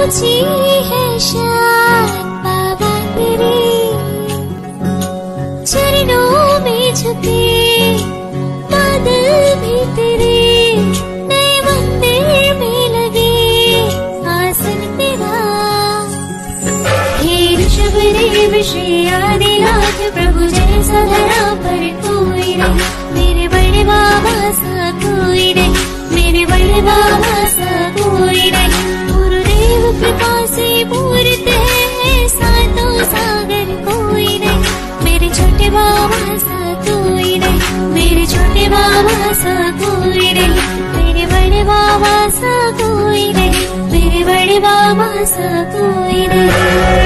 ऊंची है शान बाबा तेरी, चरणों में झुके बादल भी तेरे, नए मंदिर में लगे आसन तेरा। हे ऋषभ देव श्री आदिनाथ प्रभु जैसा धरा पर कोई नहीं, मेरे बड़े बाबा सा कोई नहीं, मेरे बड़े बाबा सा कोई नहीं। गुरुदेव कृपा से पूरते हैं सातों सागर कोई नहीं, मेरे छोटे बाबा सा कोई नहीं, मेरे छोटे बाबा सा कोई नहीं, मेरे बड़े बाबा सा कोई नहीं, मेरे बड़े बाबा सा कोई नहीं।